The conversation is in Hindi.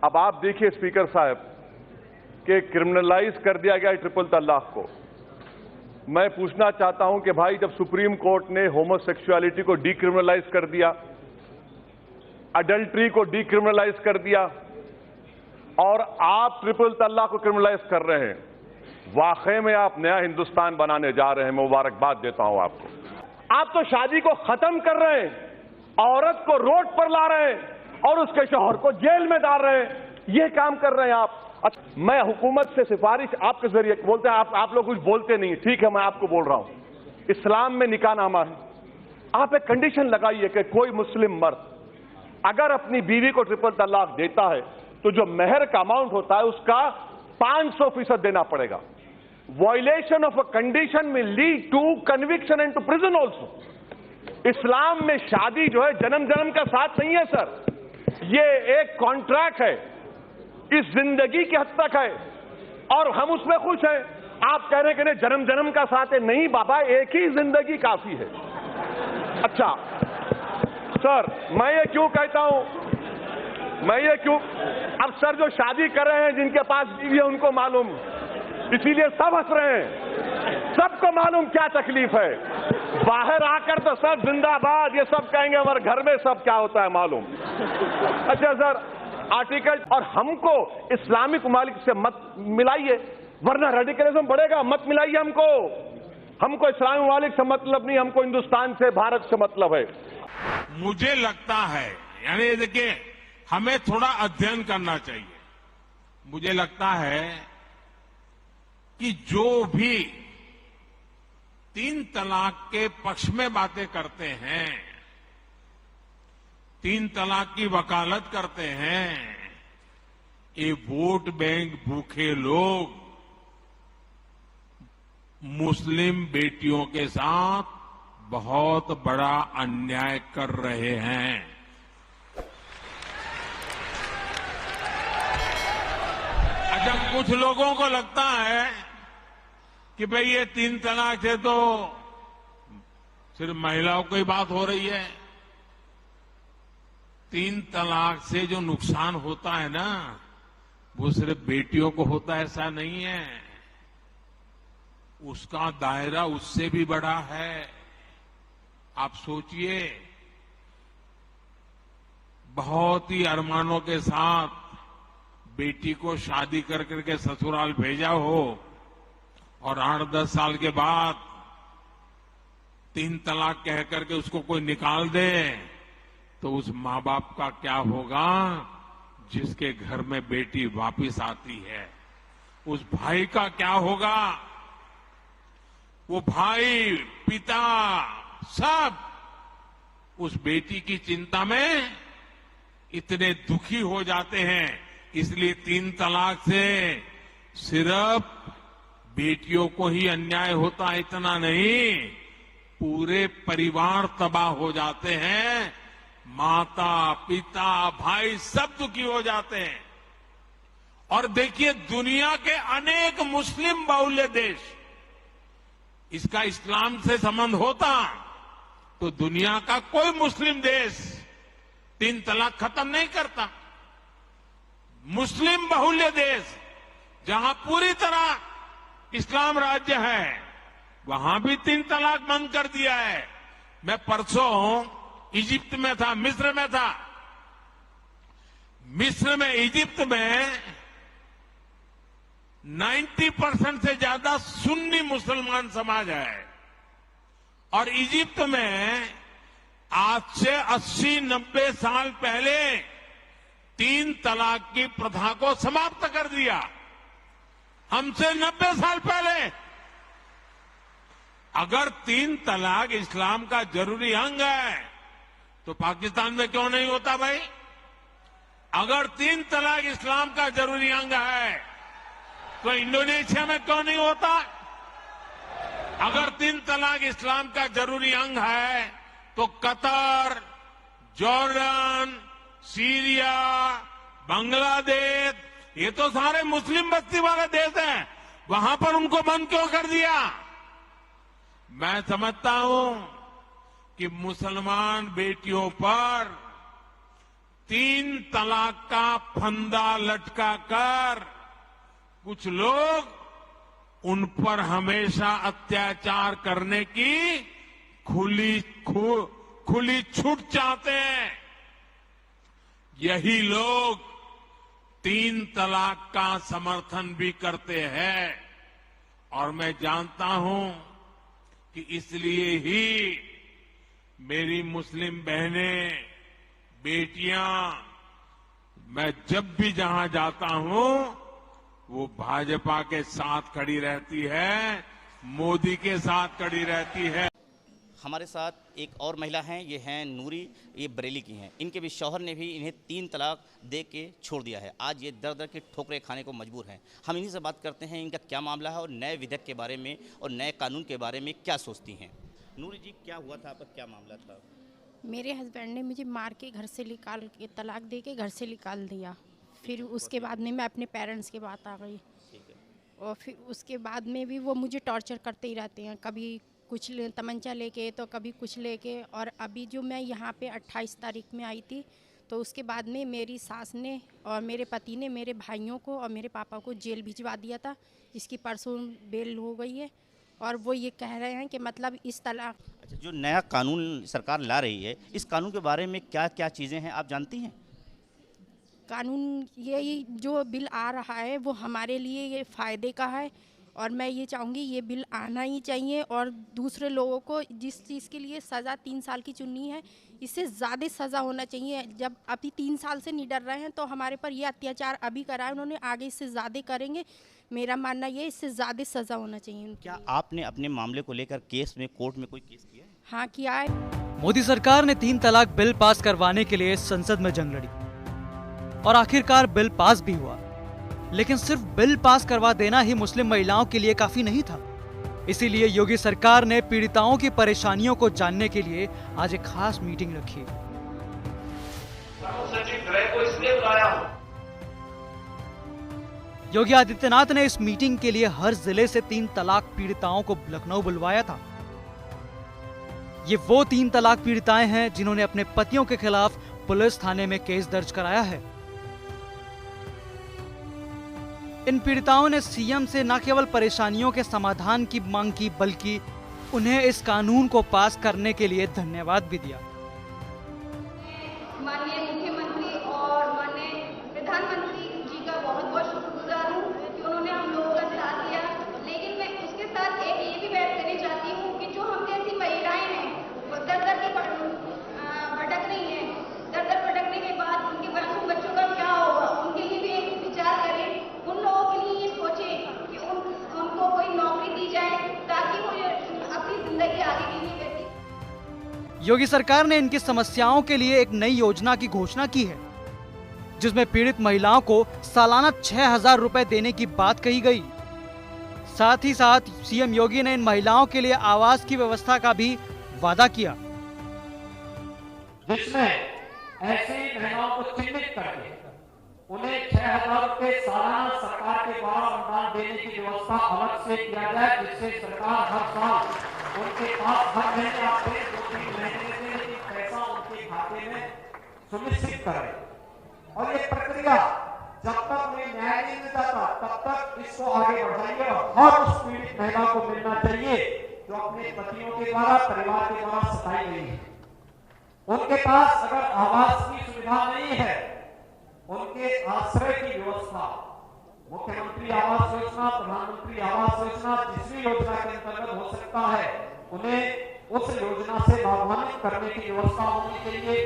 अब आप देखिए स्पीकर साहब कि क्रिमिनलाइज कर दिया गया ट्रिपल तलाक को। मैं पूछना चाहता हूं कि भाई जब सुप्रीम कोर्ट ने होमोसेक्सुअलिटी को डीक्रिमिनलाइज कर दिया, अडल्ट्री को डीक्रिमिनलाइज कर दिया और आप ट्रिपल तलाक को क्रिमिनलाइज कर रहे हैं, वाकई में आप नया हिंदुस्तान बनाने जा रहे हैं। मैं मुबारकबाद देता हूं आपको। आप तो शादी को खत्म कर रहे हैं, औरत को रोड पर ला रहे हैं और उसके शौहर को जेल में डाल रहे हैं। ये काम कर रहे हैं आप। मैं हुकूमत से सिफारिश आपके जरिए बोलते हैं, आप लोग कुछ बोलते नहीं, ठीक है, मैं आपको बोल रहा हूं। इस्लाम में निकाहनामा है, आप एक कंडीशन लगाइए कि कोई मुस्लिम मर्द अगर अपनी बीवी को ट्रिपल तलाक देता है तो जो मेहर का अमाउंट होता है उसका 500% देना पड़ेगा। Violation of a condition will lead to conviction and to prison also. Islam में शादी जो है जन्म जन्म का साथ नहीं है सर, ये एक कॉन्ट्रैक्ट है, इस जिंदगी की हद तक है और हम उसमें खुश हैं। आप कह रहे हैं कि नहीं जन्म जन्म का साथ है, नहीं बाबा, एक ही जिंदगी काफी है। अच्छा सर, मैं ये क्यों कहता हूं, अब सर जो शादी कर रहे हैं जिनके पास बीवी है उनको मालूम, इसीलिए सब हंस रहे हैं, सबको मालूम क्या तकलीफ है। बाहर आकर तो सब जिंदाबाद ये सब कहेंगे, हमारे घर में सब क्या होता है मालूम। अच्छा सर, आर्टिकल और हमको इस्लामिक ममालिक से मत मिलाइए वरना रेडिकलिज्म बढ़ेगा। मत मिलाइए हमको इस्लामिक ममालिक से मतलब नहीं, हमको हिंदुस्तान से, भारत से मतलब है। मुझे लगता है, यानी देखिए, हमें थोड़ा अध्ययन करना चाहिए। मुझे लगता है कि जो भी 3 तलाक के पक्ष में बातें करते हैं, 3 तलाक की वकालत करते हैं, ये वोट बैंक भूखे लोग मुस्लिम बेटियों के साथ बहुत बड़ा अन्याय कर रहे हैं। अच्छा, कुछ लोगों को लगता है कि भाई ये 3 तलाक से तो सिर्फ महिलाओं की बात हो रही है। 3 तलाक से जो नुकसान होता है ना, वो सिर्फ बेटियों को होता है ऐसा नहीं है, उसका दायरा उससे भी बड़ा है। आप सोचिए, बहुत ही अरमानों के साथ बेटी को शादी कर करके ससुराल भेजा हो और 8-10 साल के बाद 3 तलाक कह करके उसको कोई निकाल दे तो उस मां बाप का क्या होगा जिसके घर में बेटी वापिस आती है। उस भाई का क्या होगा, वो भाई, पिता, सब उस बेटी की चिंता में इतने दुखी हो जाते हैं। इसलिए 3 तलाक से सिर्फ बेटियों को ही अन्याय होता, इतना नहीं, पूरे परिवार तबाह हो जाते हैं, माता, पिता, भाई सब दुखी हो जाते हैं। और देखिए, दुनिया के अनेक मुस्लिम बहुल्य देश, इसका इस्लाम से संबंध होता तो दुनिया का कोई मुस्लिम देश 3 तलाक खत्म नहीं करता। मुस्लिम बहुल्य देश जहां पूरी तरह इस्लाम राज्य है, वहां भी 3 तलाक बंद कर दिया है। मैं परसों इजिप्ट में था, मिस्र में था। मिस्र में, इजिप्ट में 90% से ज्यादा सुन्नी मुसलमान समाज है और इजिप्ट में आज से 80-90 साल पहले 3 तलाक की प्रथा को समाप्त कर दिया। हमसे 90 साल पहले। अगर 3 तलाक इस्लाम का जरूरी अंग है तो पाकिस्तान में क्यों नहीं होता भाई? अगर 3 तलाक इस्लाम का जरूरी अंग है तो इंडोनेशिया में क्यों नहीं होता? अगर 3 तलाक इस्लाम का जरूरी अंग है तो कतर, जॉर्डन, सीरिया, बांग्लादेश, ये तो सारे मुस्लिम बस्ती वाले देश हैं, वहां पर उनको बंद क्यों कर दिया? मैं समझता हूं कि मुसलमान बेटियों पर 3 तलाक का फंदा लटका कर कुछ लोग उन पर हमेशा अत्याचार करने की खुली छूट चाहते हैं। यही लोग 3 तलाक का समर्थन भी करते हैं और मैं जानता हूं कि इसलिए ही मेरी मुस्लिम बहनें, बेटियां, मैं जब भी जहां जाता हूं वो भाजपा के साथ खड़ी रहती है, मोदी के साथ खड़ी रहती है। हमारे साथ एक और महिला हैं, ये हैं नूरी, ये बरेली की हैं। इनके भी शौहर ने भी इन्हें 3 तलाक दे के छोड़ दिया है। आज ये दर दर के ठोकरें खाने को मजबूर हैं। हम इन्हीं से बात करते हैं, इनका क्या मामला है और नए विधेयक के बारे में और नए कानून के बारे में क्या सोचती हैं। नूरी जी, क्या हुआ था, आपका क्या मामला था? मेरे हस्बैंड ने मुझे मार के घर से निकाल के, तलाक दे के घर से निकाल दिया। फिर उसके बाद में मैं अपने पेरेंट्स के बात आ गई। ठीक है। और फिर उसके बाद में भी वो मुझे टॉर्चर करते ही रहते हैं, कभी कुछ तमंचा लेके तो कभी कुछ लेके। और अभी जो मैं यहाँ पे 28 तारीख में आई थी, तो उसके बाद में मेरी सास ने और मेरे पति ने मेरे भाइयों को और मेरे पापा को जेल भिजवा दिया था, जिसकी परसों बेल हो गई है। और वो ये कह रहे हैं कि मतलब इस तलाक। अच्छा, जो नया कानून सरकार ला रही है, इस कानून के बारे में क्या क्या चीज़ें हैं, आप जानती हैं? कानून ये जो बिल आ रहा है वो हमारे लिए ये फ़ायदे का है और मैं ये चाहूँगी ये बिल आना ही चाहिए। और दूसरे लोगों को जिस चीज़ के लिए सज़ा 3 साल की चुननी है, इससे ज़्यादा सज़ा होना चाहिए। जब अभी 3 साल से नहीं डर रहे हैं तो हमारे पर ये अत्याचार अभी करा है उन्होंने, आगे इससे ज़्यादा करेंगे। मेरा मानना ये इससे ज़्यादा सज़ा होना चाहिए। क्या आपने अपने मामले को लेकर केस में, कोर्ट में कोई केस किया है? हाँ, किया है। मोदी सरकार ने 3 तलाक बिल पास करवाने के लिए संसद में जंग लड़ी और आखिरकार बिल पास भी हुआ। लेकिन सिर्फ बिल पास करवा देना ही मुस्लिम महिलाओं के लिए काफी नहीं था। इसीलिए योगी सरकार ने पीड़िताओं की परेशानियों को जानने के लिए आज एक खास मीटिंग रखी। योगी आदित्यनाथ ने इस मीटिंग के लिए हर जिले से 3 तलाक पीड़िताओं को लखनऊ बुलवाया था। ये वो 3 तलाक पीड़िताएं हैं जिन्होंने अपने पतियों के खिलाफ पुलिस थाने में केस दर्ज कराया है। इन पीड़िताओं ने सीएम से न केवल परेशानियों के समाधान की मांग की, बल्कि उन्हें इस कानून को पास करने के लिए धन्यवाद भी दिया। माननीय मुख्यमंत्री और माननीय प्रधानमंत्री जी का बहुत बहुत शुक्रगुजार हूँ कि उन्होंने हम लोगों का साथ दिया। लेकिन मैं उसके साथ एक ये भी बात करनी चाहती हूँ कि जो हम जैसी महिलाएं हैं वो दर दर की भटक रही हैं। दर दर भटकने के बाद उनके मासूम बच्चों का क्या होगा, उनके लिए भी एक विचार करें। उन लोगों के लिए ये सोचें कि उनको कोई नौकरी दी जाए ताकि वो अपनी जिंदगी आगे के लिए व्यतीत। योगी सरकार ने इनकी समस्याओं के लिए एक नई योजना की घोषणा की है, जिसमें पीड़ित महिलाओं को सालाना 6,000 रुपए देने की बात कही गई। साथ ही साथ सीएम योगी ने इन महिलाओं के लिए आवास की व्यवस्था का भी वादा किया, जिसमें ऐसी महिलाओं को चिन्हित करके उन्हें 6,000 रुपए सालाना सरकार के द्वारा अनुदान देने की व्यवस्था अलग से किया जाए, जिससे सरकार हर साल उनके पास हर महीने आते 2-3 महीने से पैसा उनके खाते में सुनिश्चित करे। और ये प्रक्रिया जब तक उन्हें न्याय नहीं मिल जाता तब तक इसको आगे बढ़ाइए। हर उस पीड़ित महिला को मिलना चाहिए जो अपने पतियों के द्वारा, परिवार के द्वारा सताई गई है। उनके पास अगर आवास की सुविधा नहीं है, उनके आश्रय की व्यवस्था, मुख्यमंत्री आवास योजना, प्रधानमंत्री आवास योजना, जिस भी योजना के अंतर्गत हो सकता है, उन्हें उस योजना से लाभान्वित करने की व्यवस्था होनी चाहिए।